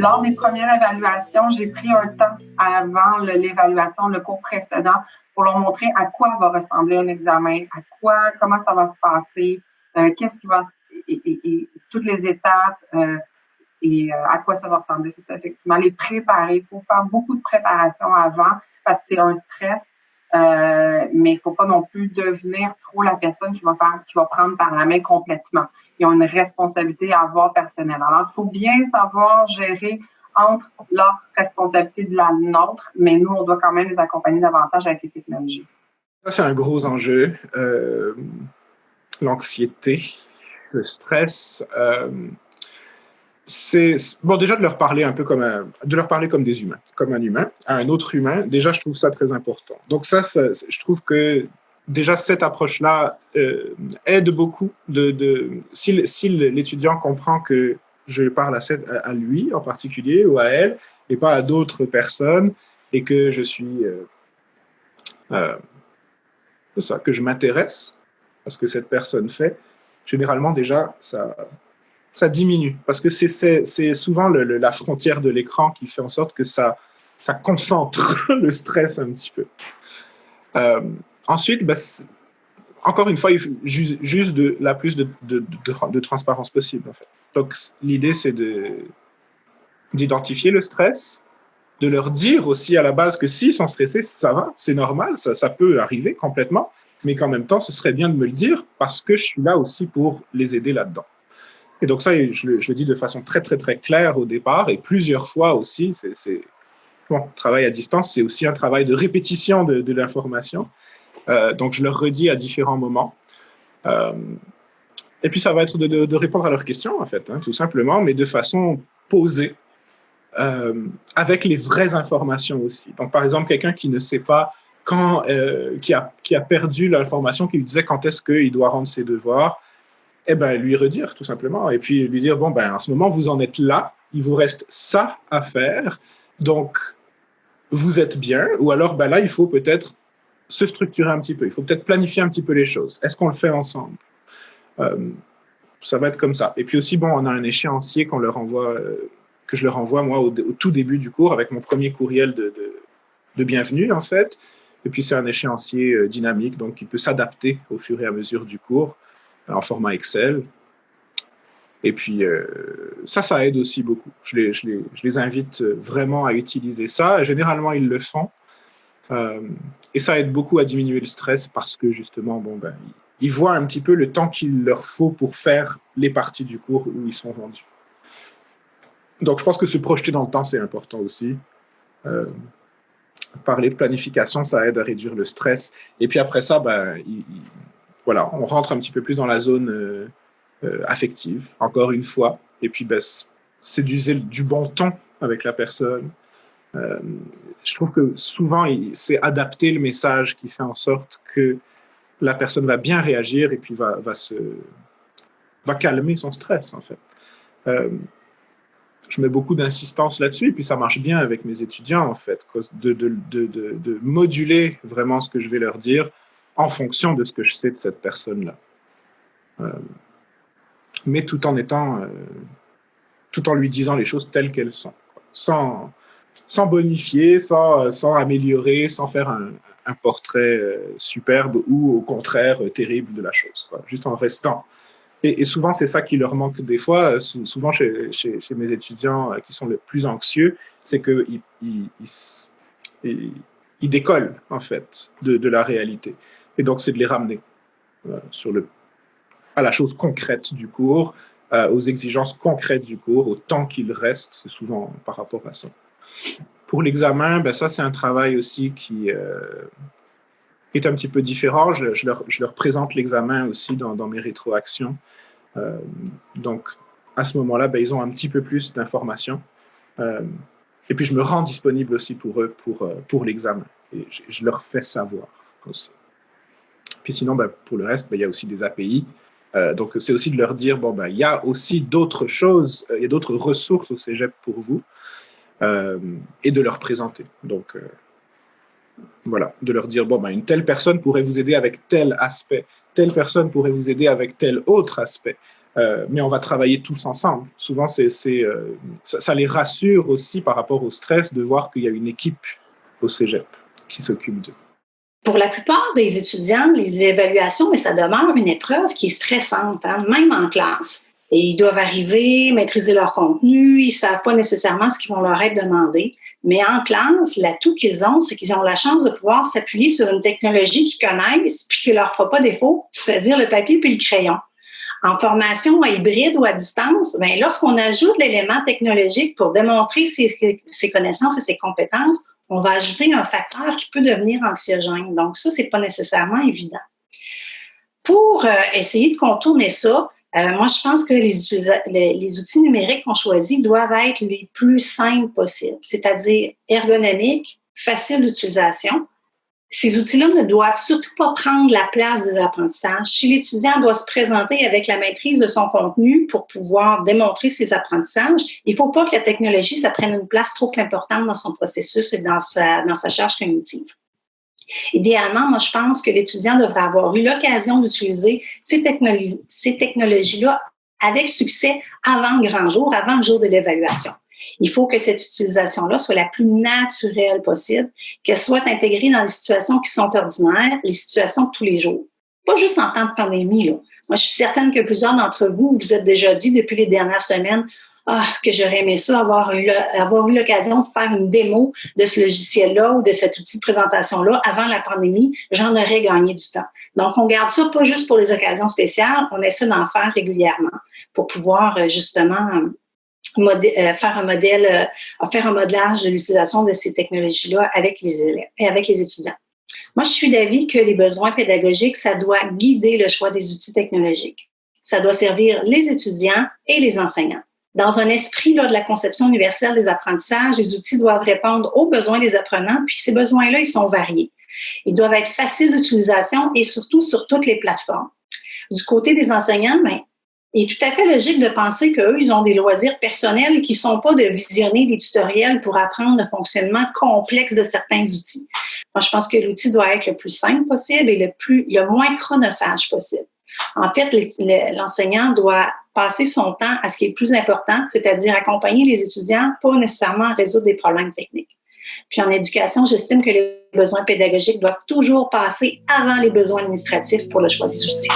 lors des premières évaluations, j'ai pris un temps avant l'évaluation, le cours précédent, pour leur montrer à quoi va ressembler un examen, comment ça va se passer, qu'est-ce qui va, et toutes les étapes à quoi ça va ressembler. C'est ça, effectivement, les préparer. Il faut faire beaucoup de préparation avant parce que c'est un stress, mais il ne faut pas non plus devenir trop la personne qui va prendre par la main complètement. Ils ont une responsabilité à avoir personnelle. Alors, il faut bien savoir gérer entre leur responsabilité de la nôtre, mais nous, on doit quand même les accompagner davantage avec les technologies. Ça, c'est un gros enjeu. L'anxiété, le stress. C'est bon, déjà de leur parler un peu de leur parler comme des humains, comme un humain à un autre humain. Déjà, je trouve ça très important. Donc je trouve que déjà cette approche-là aide beaucoup. Si l'étudiant comprend que je parle à lui en particulier ou à elle et pas à d'autres personnes et que je suis que je m'intéresse à ce que cette personne fait, généralement déjà ça diminue, parce que c'est souvent la frontière de l'écran qui fait en sorte que ça concentre le stress un petit peu. Ensuite, encore une fois, il faut juste la plus de transparence possible, en fait. Donc, l'idée, c'est d'identifier le stress, de leur dire aussi à la base que s'ils sont stressés, ça va, c'est normal, ça peut arriver complètement, mais qu'en même temps, ce serait bien de me le dire parce que je suis là aussi pour les aider là-dedans. Et donc ça, je le dis de façon très, très, très claire au départ et plusieurs fois aussi. Bon, travail à distance, c'est aussi un travail de répétition de l'information. Donc, je leur redis à différents moments. Et puis, ça va être de répondre à leurs questions, en fait, tout simplement, mais de façon posée, avec les vraies informations aussi. Donc, par exemple, quelqu'un qui ne sait pas qui a perdu l'information qui lui disait quand est-ce qu'il doit rendre ses devoirs, eh ben, lui redire, tout simplement. Et puis, lui dire, bon, en ce moment, vous en êtes là, il vous reste ça à faire, donc, vous êtes bien, ou alors, là, il faut peut-être se structurer un petit peu, il faut peut-être planifier un petit peu les choses. Est-ce qu'on le fait ensemble? Ça va être comme ça. Et puis aussi, on a un échéancier qu'on leur envoie, que je leur envoie, moi, au tout début du cours, avec mon premier courriel de bienvenue, en fait. Et puis, c'est un échéancier dynamique, donc qui peut s'adapter au fur et à mesure du cours, en format Excel. Et puis, ça aide aussi beaucoup. Je les invite vraiment à utiliser ça. Généralement, ils le font. Et ça aide beaucoup à diminuer le stress parce que, justement, ils voient un petit peu le temps qu'il leur faut pour faire les parties du cours où ils sont rendus. Donc, je pense que se projeter dans le temps, c'est important aussi. Parler de planification, ça aide à réduire le stress. Et puis après ça, voilà, on rentre un petit peu plus dans la zone affective, encore une fois. Et puis, c'est d'user du bon ton avec la personne. Je trouve que souvent, c'est adapter le message qui fait en sorte que la personne va bien réagir et puis va calmer son stress, en fait. Je mets beaucoup d'insistance là-dessus et puis ça marche bien avec mes étudiants, en fait, de moduler vraiment ce que je vais leur dire en fonction de ce que je sais de cette personne-là. Mais tout en lui disant les choses telles qu'elles sont, quoi. Sans bonifier, sans améliorer, sans faire un portrait superbe ou au contraire terrible de la chose, quoi. Juste en restant. Et souvent, c'est ça qui leur manque des fois. Souvent, chez mes étudiants qui sont les plus anxieux, c'est qu'ils décollent, en fait, de la réalité. Et donc, c'est de les ramener à la chose concrète du cours, aux exigences concrètes du cours, au temps qu'il reste, souvent par rapport à ça. Pour l'examen, ça, c'est un travail aussi qui est un petit peu différent. Je leur présente l'examen aussi dans mes rétroactions. Donc, à ce moment-là, ils ont un petit peu plus d'informations. Et puis, je me rends disponible aussi pour eux pour l'examen. Et je leur fais savoir aussi. Puis sinon, pour le reste, il y a aussi des API. Donc, c'est aussi de leur dire, il y a aussi d'autres choses, il y a d'autres ressources au cégep pour vous. Et de leur présenter. Donc, voilà, de leur dire, une telle personne pourrait vous aider avec tel aspect, telle personne pourrait vous aider avec tel autre aspect. mais on va travailler tous ensemble. Souvent, ça les rassure aussi par rapport au stress de voir qu'il y a une équipe au cégep qui s'occupe d'eux. Pour la plupart des étudiants, les évaluations, mais ça demeure une épreuve qui est stressante, hein, même en classe. Et ils doivent arriver, maîtriser leur contenu, ils ne savent pas nécessairement ce qui vont leur être demandé. Mais en classe, l'atout qu'ils ont, c'est qu'ils ont la chance de pouvoir s'appuyer sur une technologie qu'ils connaissent puis qui ne leur fera pas défaut, c'est-à-dire le papier puis le crayon. En formation hybride ou à distance, bien, lorsqu'on ajoute l'élément technologique pour démontrer ses connaissances et ses compétences, on va ajouter un facteur qui peut devenir anxiogène. Donc ça, c'est pas nécessairement évident. Pour essayer de contourner ça, moi, je pense que les outils numériques qu'on choisit doivent être les plus simples possibles, c'est-à-dire ergonomiques, faciles d'utilisation. Ces outils-là ne doivent surtout pas prendre la place des apprentissages. Si l'étudiant doit se présenter avec la maîtrise de son contenu pour pouvoir démontrer ses apprentissages, il ne faut pas que la technologie, ça prenne une place trop importante dans son processus et dans sa charge cognitive. Idéalement, moi, je pense que l'étudiant devrait avoir eu l'occasion d'utiliser ces technologies-là avec succès avant le grand jour, avant le jour de l'évaluation. Il faut que cette utilisation-là soit la plus naturelle possible, qu'elle soit intégrée dans les situations qui sont ordinaires, les situations de tous les jours. Pas juste en temps de pandémie, là. Moi, je suis certaine que plusieurs d'entre vous vous êtes déjà dit depuis les dernières semaines que j'aurais aimé ça, avoir eu l'occasion de faire une démo de ce logiciel-là ou de cet outil de présentation-là avant la pandémie, j'en aurais gagné du temps. Donc, on garde ça pas juste pour les occasions spéciales, on essaie d'en faire régulièrement pour pouvoir justement faire un modelage de l'utilisation de ces technologies-là avec les élèves et avec les étudiants. Moi, je suis d'avis que les besoins pédagogiques, ça doit guider le choix des outils technologiques. Ça doit servir les étudiants et les enseignants. Dans un esprit de la conception universelle des apprentissages, les outils doivent répondre aux besoins des apprenants, puis ces besoins-là, ils sont variés. Ils doivent être faciles d'utilisation et surtout sur toutes les plateformes. Du côté des enseignants, il est tout à fait logique de penser qu'eux, ils ont des loisirs personnels qui ne sont pas de visionner des tutoriels pour apprendre le fonctionnement complexe de certains outils. Moi, je pense que l'outil doit être le plus simple possible et le moins chronophage possible. En fait, l'enseignant doit passer son temps à ce qui est le plus important, c'est-à-dire accompagner les étudiants, pas nécessairement résoudre des problèmes techniques. Puis en éducation, j'estime que les besoins pédagogiques doivent toujours passer avant les besoins administratifs pour le choix des outils.